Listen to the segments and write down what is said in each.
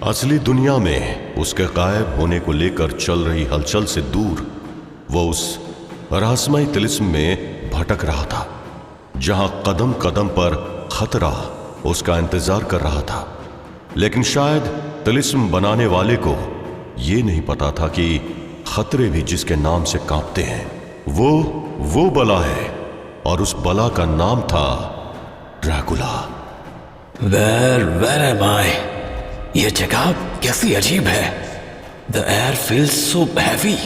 असली दुनिया में उसके गायब होने को लेकर चल रही हलचल से दूर वो उस रहस्यमय तिलिस्म में भटक रहा था, जहां कदम कदम पर खतरा उसका इंतजार कर रहा था। लेकिन शायद तिलिस्म बनाने वाले को यह नहीं पता था कि खतरे भी जिसके नाम से कांपते हैं वो बला है, और उस बला का नाम था ड्रैकुला। Where am I? ये जगह कैसी अजीब है। The air feels so heavy,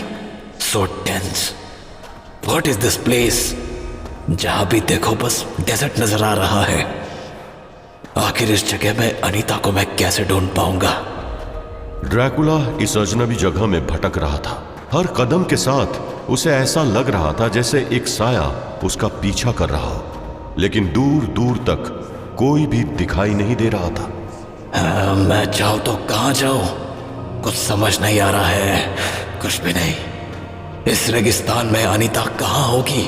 so tense. What is this place? जहां भी देखो बस डेजर्ट नजर आ रहा है। आखिर इस जगह में अनीता को मैं कैसे ढूंढ पाऊंगा? ड्रैकुला इस अजनबी जगह में भटक रहा था। हर कदम के साथ उसे ऐसा लग रहा था जैसे एक साया उसका पीछा कर रहा हो, लेकिन दूर दूर तक कोई भी दिखाई नहीं दे रहा था। मैं जाऊं तो कहां जाऊं? कुछ समझ नहीं आ रहा है। कुछ भी नहीं। इस रेगिस्तान में अनीता कहां होगी?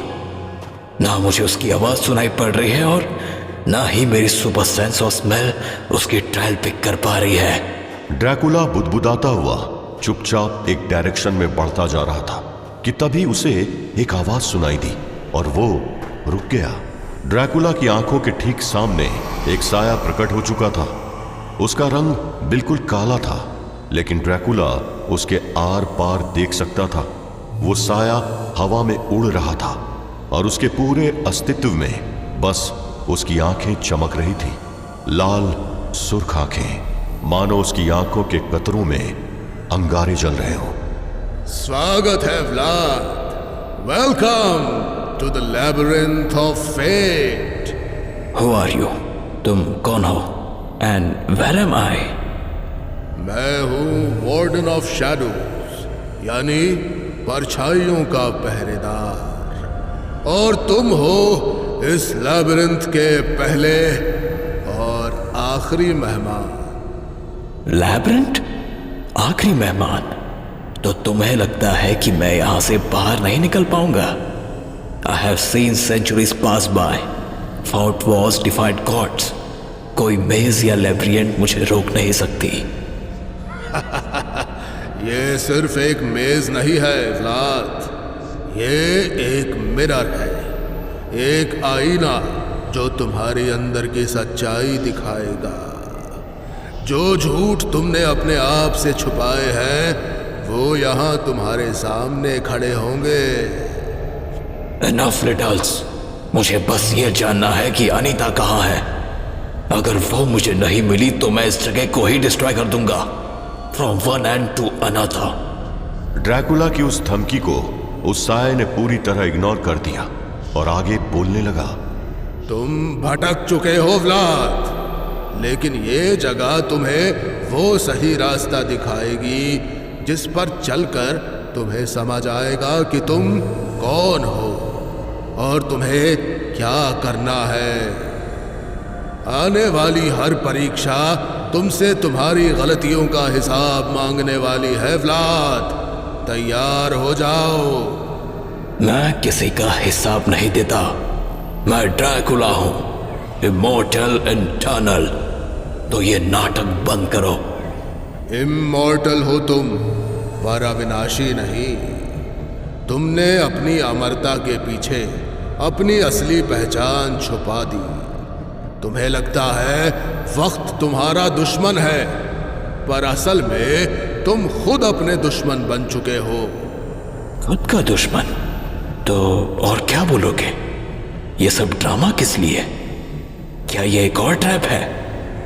ना मुझे उसकी आवाज सुनाई पड़ रही है और ना ही मेरी सुपर सेंस ऑफ स्मेल उसकी ट्रायल पिक कर पा रही है। ड्रैकुला बुदबुदाता हुआ चुपचाप एक डायरेक्शन में बढ़ता जा रहा था कि तभी उसे एक आवाज सुनाई दी और वो रुक गया। ड्रैकुला की आंखों के ठीक सामने एक साया प्रकट हो चुका था। उसका रंग बिल्कुल काला था, लेकिन ड्रैकुला उसके आर पार देख सकता था। वो साया हवा में उड़ रहा था और उसके पूरे अस्तित्व में बस उसकी आंखें चमक रही थी, लाल सुर्ख आंखें, मानो उसकी आंखों के कतरों में अंगारे जल रहे हो। स्वागत है Vlad, welcome to the labyrinth of fate. Who are you? तुम कौन हो? And where am I? मैं हूं वार्डन ऑफ शैडोज, यानी परछाइयों का पहरेदार, और तुम हो इस लैबिरिंथ के पहले और आखिरी मेहमान। लैबिरिंथ? आखिरी मेहमान? तो तुम्हें लगता है कि मैं यहां से बाहर नहीं निकल पाऊंगा? I have seen centuries pass by, fought wars, defied gods. कोई मेज या लेब्रियंट मुझे रोक नहीं सकती। ये सिर्फ एक मेज नहीं है व्लाद, ये एक मिरर है, एक आईना जो तुम्हारे अंदर की सच्चाई दिखाएगा। जो झूठ तुमने अपने आप से छुपाए हैं वो यहां तुम्हारे सामने खड़े होंगे। Enough riddles. मुझे बस ये जानना है कि अनीता कहाँ है। अगर वो मुझे नहीं मिली तो मैं इस जगह को ही डिस्ट्रॉय कर दूंगा, from one end to another. Dracula की उस धमकी को उस साये ने पूरी तरह इग्नोर कर दिया और आगे बोलने लगा। तुम भटक चुके हो व्लाद, लेकिन ये जगह तुम्हें वो सही रास्ता दिखाएगी जिस पर चलकर तुम्हें समझ आएगा कि तुम कौन हो और तुम्हें क्या करना है। आने वाली हर परीक्षा तुमसे तुम्हारी गलतियों का हिसाब मांगने वाली है व्लाद, तैयार हो जाओ। मैं किसी का हिसाब नहीं देता। मैं ड्रैकुला हूं, इमॉर्टल इटर्नल। तो ये नाटक बंद करो। इमॉर्टल हो तुम, पर अविनाशी नहीं। तुमने अपनी अमरता के पीछे अपनी असली पहचान छुपा दी। तुम्हें लगता है वक्त तुम्हारा दुश्मन है, पर असल में तुम खुद अपने दुश्मन बन चुके हो। खुद का दुश्मन? तो और क्या बोलोगे? ये सब ड्रामा किस लिए? क्या ये एक और ट्रैप है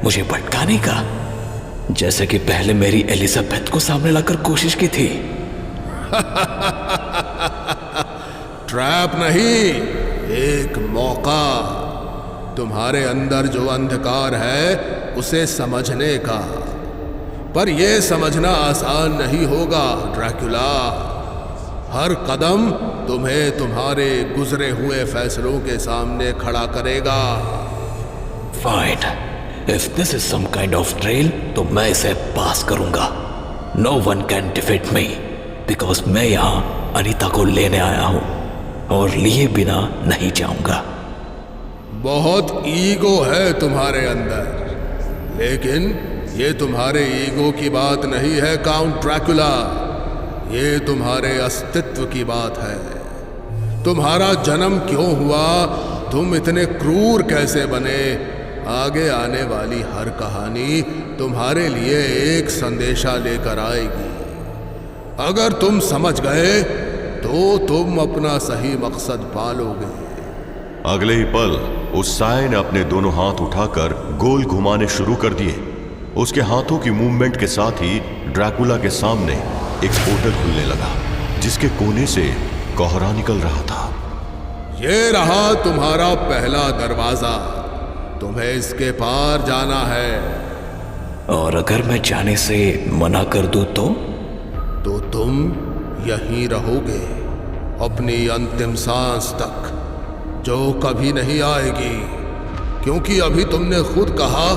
मुझे भटकाने का, जैसे कि पहले मेरी एलिजाबेथ को सामने लाकर कोशिश की थी? ट्रैप नहीं, एक मौका। तुम्हारे अंदर जो अंधकार है उसे समझने का, पर यह समझना आसान नहीं होगा ड्रैकुला। हर कदम तुम्हें तुम्हारे गुजरे हुए फैसलों के सामने खड़ा करेगा। Fine, if this is some kind of trail तो मैं इसे पास करूंगा। No one can defeat me, because मैं यहां अनीता को लेने आया हूं और लिए बिना नहीं जाऊंगा। बहुत ईगो है तुम्हारे अंदर, लेकिन ये तुम्हारे ईगो की बात नहीं है काउंट ड्रैकुला, ये तुम्हारे अस्तित्व की बात है। तुम्हारा जन्म क्यों हुआ, तुम इतने क्रूर कैसे बने, आगे आने वाली हर कहानी तुम्हारे लिए एक संदेशा लेकर आएगी। अगर तुम समझ गए तो तुम अपना सही मकसद पालोगे। अगले ही पल उस साये ने अपने दोनों हाथ उठाकर गोल घुमाने शुरू कर दिए। उसके हाथों की मूवमेंट के साथ ही ड्रैकुला के सामने एक पोर्टल खुलने लगा, जिसके कोने से कोहरा निकल रहा था। ये रहा तुम्हारा पहला दरवाजा, तुम्हें इसके पार जाना है। और अगर मैं जाने से मना कर दूं तो तुम यहीं रहोगे अपनी अंतिम सांस तक, जो कभी नहीं आएगी, क्योंकि अभी तुमने खुद कहा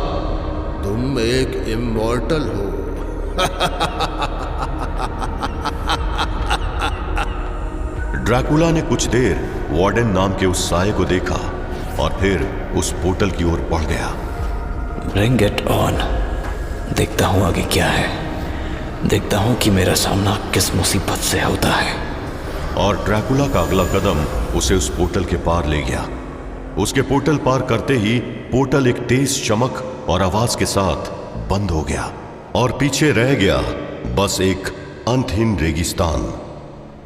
तुम एक इमॉर्टल हो। ड्रैकुला ने कुछ देर वार्डन नाम के उस साये को देखा और फिर उस पोर्टल की ओर बढ़ गया। ब्रिंग इट ऑन, देखता हूं आगे क्या है, देखता हूं कि मेरा सामना किस मुसीबत से होता है। और ड्रैकुला का अगला कदम उसे उस पोर्टल के पार ले गया। उसके पोर्टल पार करते ही पोर्टल एक तेज चमक और आवाज के साथ बंद हो गया और पीछे रह गया बस एक अंतहीन रेगिस्तान।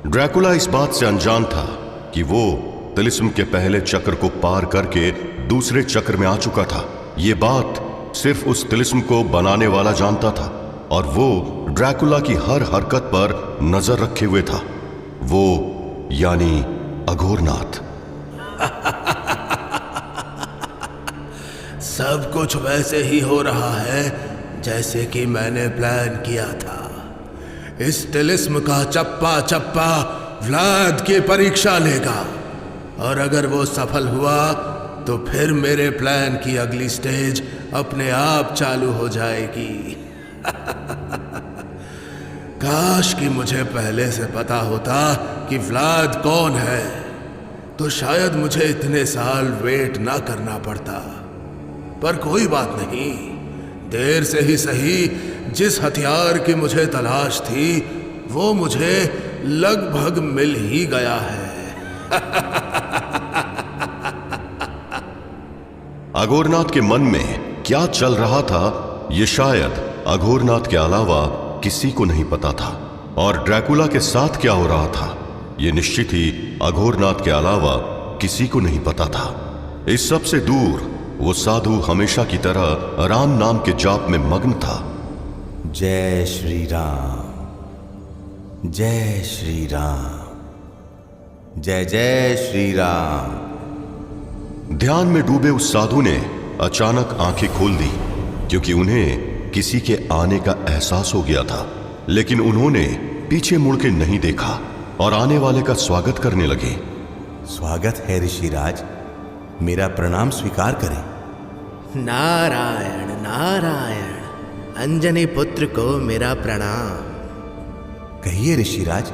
ड्रैकुला इस बात से अनजान था कि वो तिलिस्म के पहले चक्र को पार करके दूसरे चक्र में आ चुका था। ये बात सिर्फ उस तिलिस्म को बनाने वाला जानता था और वो ड्रैकुला की हर हरकत पर नजर रखे हुए था, वो यानी अघोरनाथ। सब कुछ वैसे ही हो रहा है जैसे कि मैंने प्लान किया था। इस तिलिस्म का चप्पा चप्पा व्लाद की परीक्षा लेगा और अगर वो सफल हुआ तो फिर मेरे प्लान की अगली स्टेज अपने आप चालू हो जाएगी। काश कि मुझे पहले से पता होता कि व्लाद कौन है, तो शायद मुझे इतने साल वेट ना करना पड़ता। पर कोई बात नहीं, देर से ही सही जिस हथियार की मुझे तलाश थी वो मुझे लगभग मिल ही गया है। अघोरनाथ के मन में क्या चल रहा था ये शायद अघोरनाथ के अलावा किसी को नहीं पता था, और ड्रैकुला के साथ क्या हो रहा था ये निश्चित ही अघोरनाथ के अलावा किसी को नहीं पता था। इस सब से दूर वो साधु हमेशा की तरह राम नाम के जाप में मग्न था। जय श्री राम, जय श्री राम, जय जय श्री राम। ध्यान में डूबे उस साधु ने अचानक आंखें खोल दी, क्योंकि उन्हें किसी के आने का एहसास हो गया था। लेकिन उन्होंने पीछे मुड़ के नहीं देखा और आने वाले का स्वागत करने लगे। स्वागत है ऋषिराज, मेरा प्रणाम स्वीकार करें। नारायण नारायण, अंजनी पुत्र को मेरा प्रणाम। कहिए ऋषिराज,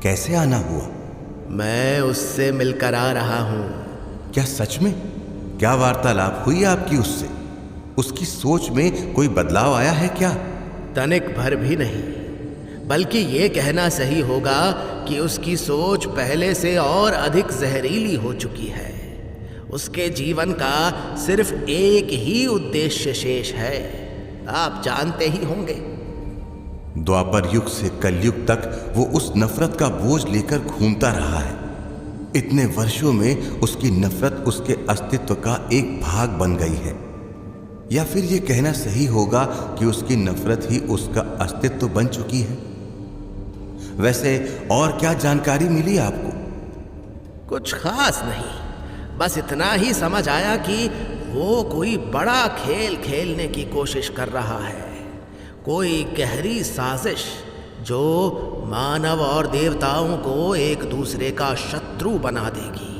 कैसे आना हुआ? मैं उससे मिलकर आ रहा हूं। क्या सच में? क्या वार्तालाप हुई आपकी उससे? उसकी सोच में कोई बदलाव आया है क्या? तनिक भर भी नहीं, बल्कि ये कहना सही होगा कि उसकी सोच पहले से और अधिक जहरीली हो चुकी है। उसके जीवन का सिर्फ एक ही उद्देश्य शेष है, आप जानते ही होंगे। द्वापर युग से कलयुग तक वो उस नफरत का बोझ लेकर घूमता रहा है। इतने वर्षों में उसकी नफरत उसके अस्तित्व का एक भाग बन गई है, या फिर ये कहना सही होगा कि उसकी नफरत ही उसका अस्तित्व बन चुकी है। वैसे और क्या जानकारी मिली आपको? कुछ खास नहीं, बस इतना ही समझ आया कि वो कोई बड़ा खेल खेलने की कोशिश कर रहा है, कोई गहरी साजिश जो मानव और देवताओं को एक दूसरे का शत्रु बना देगी।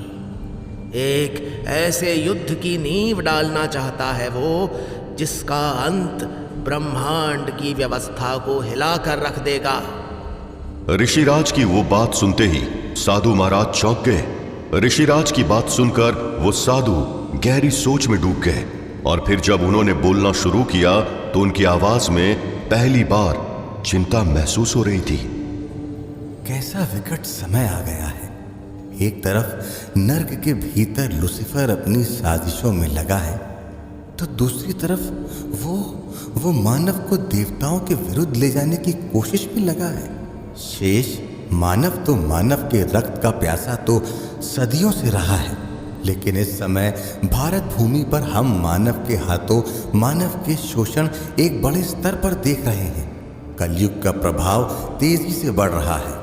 एक ऐसे युद्ध की नींव डालना चाहता है वो, जिसका अंत ब्रह्मांड की व्यवस्था को हिलाकर रख देगा। ऋषिराज की वो बात सुनते ही साधु महाराज चौंक गए। ऋषिराज की बात सुनकर वो साधु गहरी सोच में डूब गए, और फिर जब उन्होंने बोलना शुरू किया तो उनकी आवाज में पहली बार चिंता महसूस हो रही थी। कैसा विकट समय आ गया है। एक तरफ नर्क के भीतर लूसीफर अपनी साजिशों में लगा है, तो दूसरी तरफ वो मानव को देवताओं के विरुद्ध ले जाने की कोशिश में लगा है। शेष मानव तो मानव के रक्त का प्यासा तो सदियों से रहा है, लेकिन इस समय भारत भूमि पर हम मानव के हाथों मानव के शोषण एक बड़े स्तर पर देख रहे हैं। कलयुग का प्रभाव तेजी से बढ़ रहा है।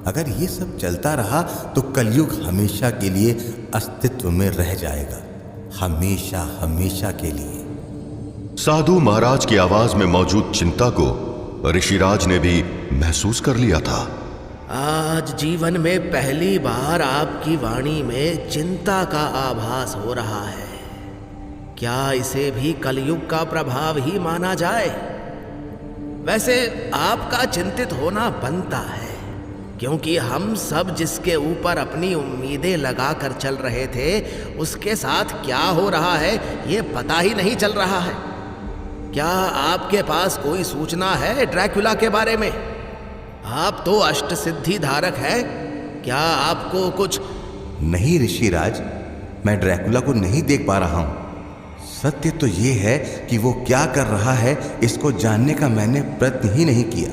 अगर ये सब चलता रहा तो कलयुग हमेशा के लिए अस्तित्व में रह जाएगा, हमेशा हमेशा के लिए। साधु महाराज की आवाज में मौजूद चिंता को ऋषिराज ने भी महसूस कर लिया था। आज जीवन में पहली बार आपकी वाणी में चिंता का आभास हो रहा है। क्या इसे भी कलयुग का प्रभाव ही माना जाए? वैसे आपका चिंतित होना बनता है, क्योंकि हम सब जिसके ऊपर अपनी उम्मीदें लगाकर चल रहे थे उसके साथ क्या हो रहा है ये पता ही नहीं चल रहा है। क्या आपके पास कोई सूचना है ड्रैकुला के बारे में? आप तो अष्ट सिद्धि धारक हैं, क्या आपको कुछ? नहीं ऋषिराज, मैं ड्रैकुला को नहीं देख पा रहा हूं। सत्य तो ये है कि वो क्या कर रहा है इसको जानने का मैंने प्रयत्न ही नहीं किया।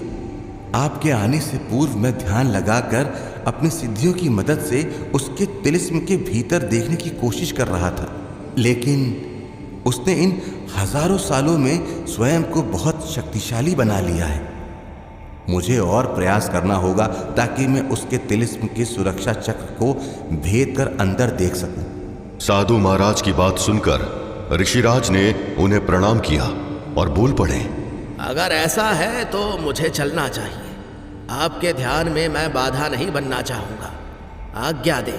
आपके आने से पूर्व मैं ध्यान लगाकर अपनी सिद्धियों की मदद से उसके तिलिस्म के भीतर देखने की कोशिश कर रहा था, लेकिन उसने इन हजारों सालों में स्वयं को बहुत शक्तिशाली बना लिया है। मुझे और प्रयास करना होगा ताकि मैं उसके तिलिस्म के सुरक्षा चक्र को भेद कर अंदर देख सकूं। साधु महाराज की बात सुनकर ऋषिराज ने उन्हें प्रणाम किया और बोल पड़े, अगर ऐसा है तो मुझे चलना चाहिए। आपके ध्यान में मैं बाधा नहीं बनना चाहूंगा, आज्ञा दे।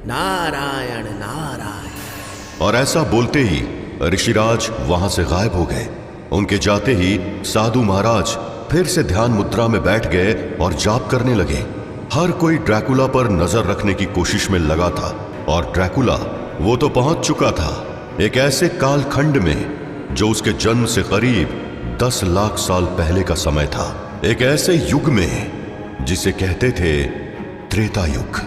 नारायण नारायण। और ऐसा बोलते ही ऋषिराज वहां से गायब हो गए। उनके जाते ही साधु महाराज फिर से ध्यान मुद्रा में बैठ गए और जाप करने लगे। हर कोई ड्रैकुला पर नजर रखने की कोशिश में लगा था, और ड्रैकुला वो तो पहुंच चुका था एक ऐसे कालखंड में जो उसके जन्म से करीब 10 लाख साल पहले का समय था। एक ऐसे युग में जिसे कहते थे त्रेता युग।